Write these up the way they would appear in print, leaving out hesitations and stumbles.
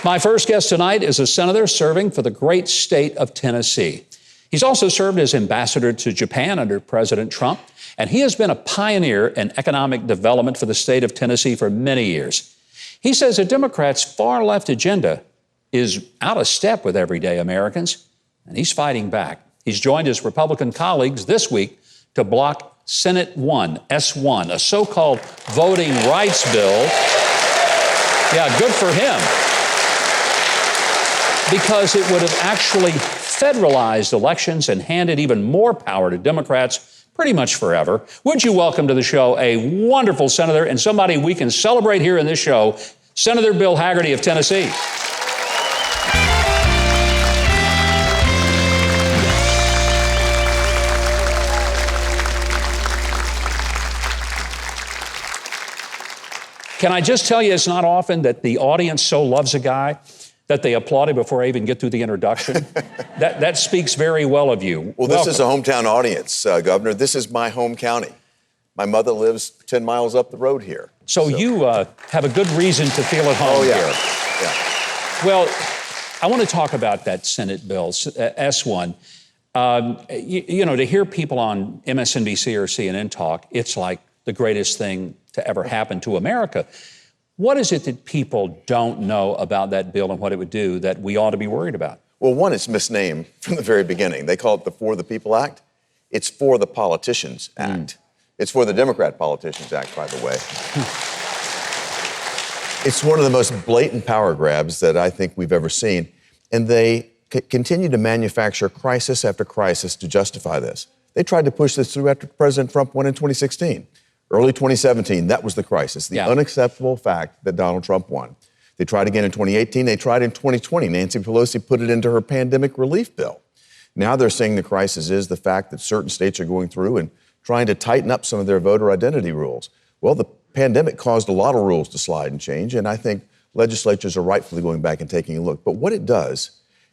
My first guest tonight is a senator serving for the great state of Tennessee. He's also served as ambassador to Japan under President Trump, and he has been a pioneer in economic development for the state of Tennessee for many years. He says the Democrats' far-left agenda is out of step with everyday Americans, and he's fighting back. He's joined his Republican colleagues this week to block Senate 1, S1, a so-called voting rights bill. Yeah, good for him, because it would have actually federalized elections and handed even more power to Democrats pretty much forever. Would you welcome to the show a wonderful senator and somebody we can celebrate here in this show, Senator Bill Hagerty of Tennessee. Can I just tell you, it's not often that the audience so loves a guy that they applauded before I even get through the introduction. that speaks very well of you. Well, this is a hometown audience, Governor. This is my home county. My mother lives 10 miles up the road here. So you have a good reason to feel at home here. Yeah. Well, I want to talk about that Senate bill, S1. You know, to hear people on MSNBC or CNN talk, it's like the greatest thing to ever happen to America. What is it that people don't know about that bill and what it would do that we ought to be worried about? Well, one, it's misnamed from the very beginning. They call it the For the People Act. It's For the Politicians Act. It's for the Democrat Politicians Act, by the way. It's one of the most blatant power grabs that I think we've ever seen. And they continue to manufacture crisis after crisis to justify this. They tried to push this through after President Trump won in 2016. Early 2017, that was the crisis, the unacceptable fact that Donald Trump won. They tried again in 2018. They tried in 2020. Nancy Pelosi put it into her pandemic relief bill. Now they're saying the crisis is the fact that certain states are going through and trying to tighten up some of their voter identity rules. Well, the pandemic caused a lot of rules to slide and change, and I think legislatures are rightfully going back and taking a look. But what it does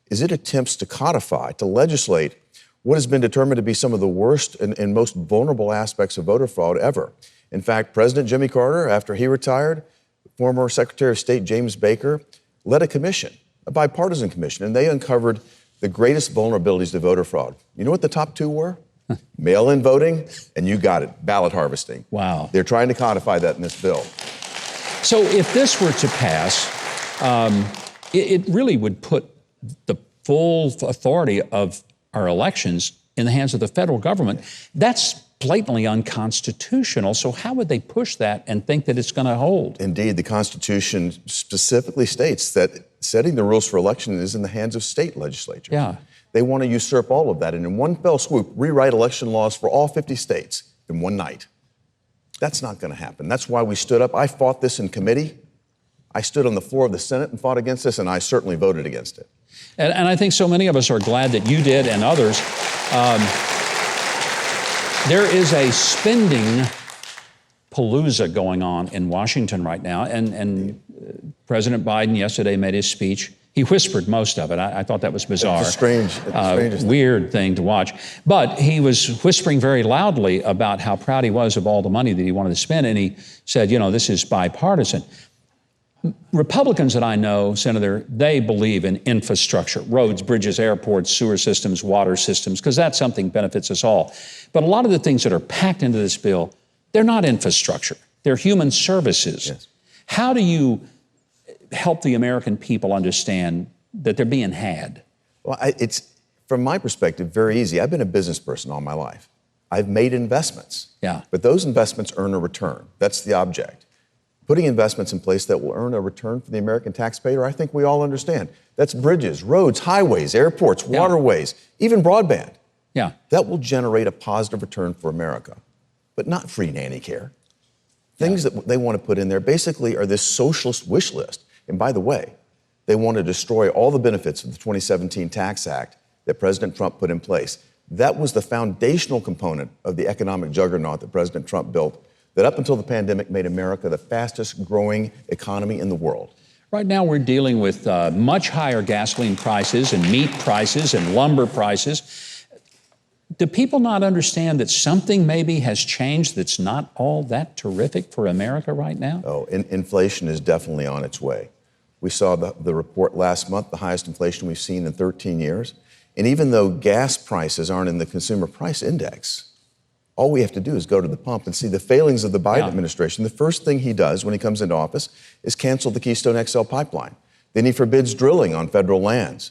is it attempts to codify, to legislate what has been determined to be some of the worst and most vulnerable aspects of voter fraud ever. In fact, President Jimmy Carter, after he retired, former Secretary of State James Baker led a commission, a bipartisan commission, and they uncovered the greatest vulnerabilities to voter fraud. You know what the top two were? Mail-in voting, and you got it, ballot harvesting. Wow. They're trying to codify that in this bill. So if this were to pass, it really would put the full authority of our elections in the hands of the federal government. That's blatantly unconstitutional. So how would they push that and think that it's going to hold? Indeed, the Constitution specifically states that setting the rules for election is in the hands of state legislatures. Yeah. They want to usurp all of that and in one fell swoop rewrite election laws for all 50 states in one night. That's not going to happen. That's why we stood up. I fought this in committee. I stood on the floor of the Senate and fought against this, and I certainly voted against it. And I think so many of us are glad that you did and others. There is a spending palooza going on in Washington right now, and President Biden yesterday made his speech. He whispered most of it. I thought that was bizarre. It's a weird thing to watch. But he was whispering very loudly about how proud he was of all the money that he wanted to spend, and he said, you know, this is bipartisan. Republicans that I know, Senator, they believe in infrastructure, roads, bridges, airports, sewer systems, water systems, because that's something benefits us all. But a lot of the things that are packed into this bill, they're not infrastructure. They're human services. Yes. How do you help the American people understand that they're being had? Well, it's, from my perspective, very easy. I've been a business person all my life. I've made investments. Yeah. But those investments earn a return. That's the object. Putting investments in place that will earn a return for the American taxpayer, I think we all understand. That's bridges, roads, highways, airports, waterways, even broadband. Yeah. That will generate a positive return for America, but not free nanny care. Things that they want to put in there basically are this socialist wish list. And by the way, they want to destroy all the benefits of the 2017 Tax Act that President Trump put in place. That was the foundational component of the economic juggernaut that President Trump built, that up until the pandemic made America the fastest growing economy in the world. Right now we're dealing with much higher gasoline prices and meat prices and lumber prices. Do people not understand that something maybe has changed that's not all that terrific for America right now? Oh, inflation is definitely on its way. We saw the report last month, the highest inflation we've seen in 13 years. And even though gas prices aren't in the consumer price index, all we have to do is go to the pump and see the failings of the Biden administration. The first thing he does when he comes into office is cancel the Keystone XL pipeline. Then he forbids drilling on federal lands.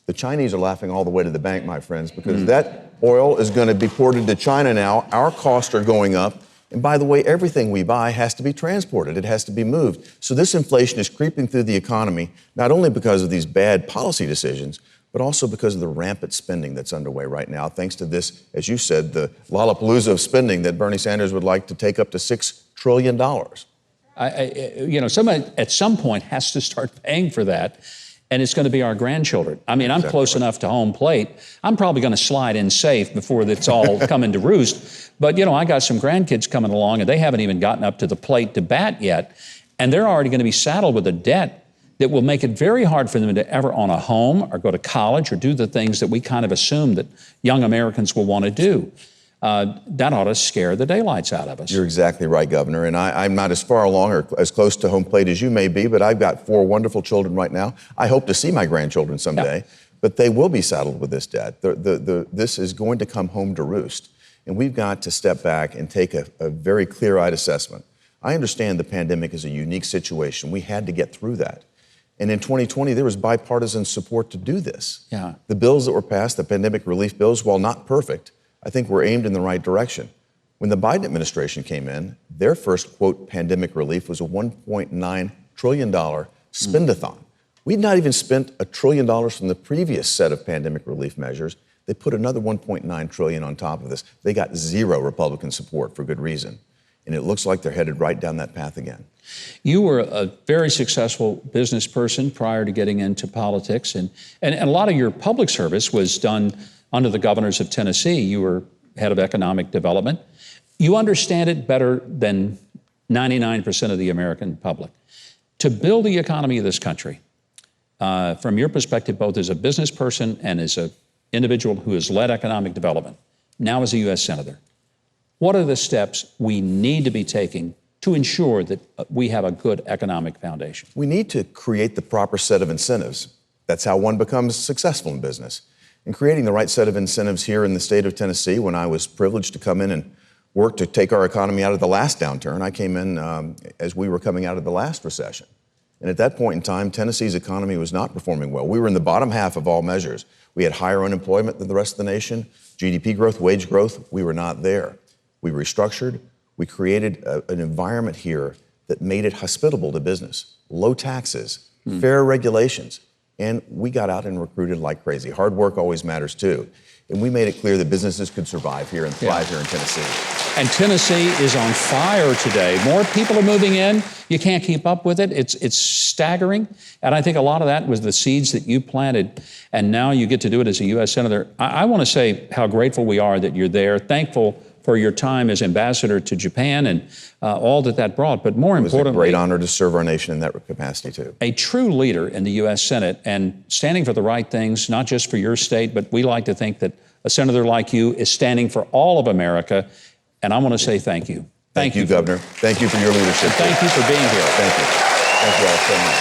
The Chinese are laughing all the way to the bank, my friends, because that oil is going to be ported to China now. Our costs are going up. And by the way, everything we buy has to be transported. It has to be moved. So this inflation is creeping through the economy, not only because of these bad policy decisions, but also because of the rampant spending that's underway right now, thanks to this, as you said, the Lollapalooza of spending that Bernie Sanders would like to take up to $6 trillion. Somebody at some point has to start paying for that, and it's going to be our grandchildren. I mean, I'm close enough to home plate. I'm probably going to slide in safe before it's all coming to roost. But, I got some grandkids coming along, and they haven't even gotten up to the plate to bat yet, and they're already going to be saddled with a debt that will make it very hard for them to ever own a home or go to college or do the things that we kind of assume that young Americans will want to do. That ought to scare the daylights out of us. You're exactly right, Governor. And I'm not as far along or as close to home plate as you may be, but I've got 4 wonderful children right now. I hope to see my grandchildren someday, but they will be saddled with this debt. This is going to come home to roost. And we've got to step back and take a very clear-eyed assessment. I understand the pandemic is a unique situation. We had to get through that. And in 2020, there was bipartisan support to do this. Yeah. The bills that were passed, the pandemic relief bills, while not perfect, I think were aimed in the right direction. When the Biden administration came in, their first, quote, pandemic relief was a $1.9 trillion spendathon. We'd not even spent $1 trillion from the previous set of pandemic relief measures. They put another $1.9 trillion on top of this. They got 0 Republican support for good reason. And it looks like they're headed right down that path again. You were a very successful business person prior to getting into politics, and a lot of your public service was done under the governors of Tennessee. You were head of economic development. You understand it better than 99% of the American public. To build the economy of this country, from your perspective, both as a business person and as an individual who has led economic development, now as a U.S. Senator, what are the steps we need to be taking to ensure that we have a good economic foundation? We need to create the proper set of incentives. That's how one becomes successful in business. And creating the right set of incentives here in the state of Tennessee, when I was privileged to come in and work to take our economy out of the last downturn, I came in as we were coming out of the last recession. And at that point in time, Tennessee's economy was not performing well. We were in the bottom half of all measures. We had higher unemployment than the rest of the nation, GDP growth, wage growth, we were not there. We restructured. We created an environment here that made it hospitable to business, low taxes, fair regulations, and we got out and recruited like crazy. Hard work always matters too. And we made it clear that businesses could survive here and thrive here in Tennessee. And Tennessee is on fire today. More people are moving in. You can't keep up with it. It's staggering. And I think a lot of that was the seeds that you planted, and now you get to do it as a U.S. Senator. I want to say how grateful we are that you're there, thankful for your time as ambassador to Japan and all that brought. But more importantly, it was a great honor to serve our nation in that capacity too. A true leader in the U.S. Senate and standing for the right things, not just for your state, but we like to think that a senator like you is standing for all of America. And I want to say thank you. Thank you, Governor. Thank you for your leadership. Thank you for being here. Thank you. Thank you all so much.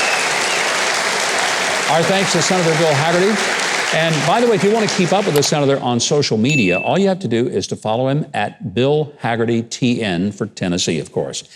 Our thanks to Senator Bill Hagerty. And by the way, if you want to keep up with the senator on social media, all you have to do is to follow him at Bill Hagerty TN for Tennessee, of course.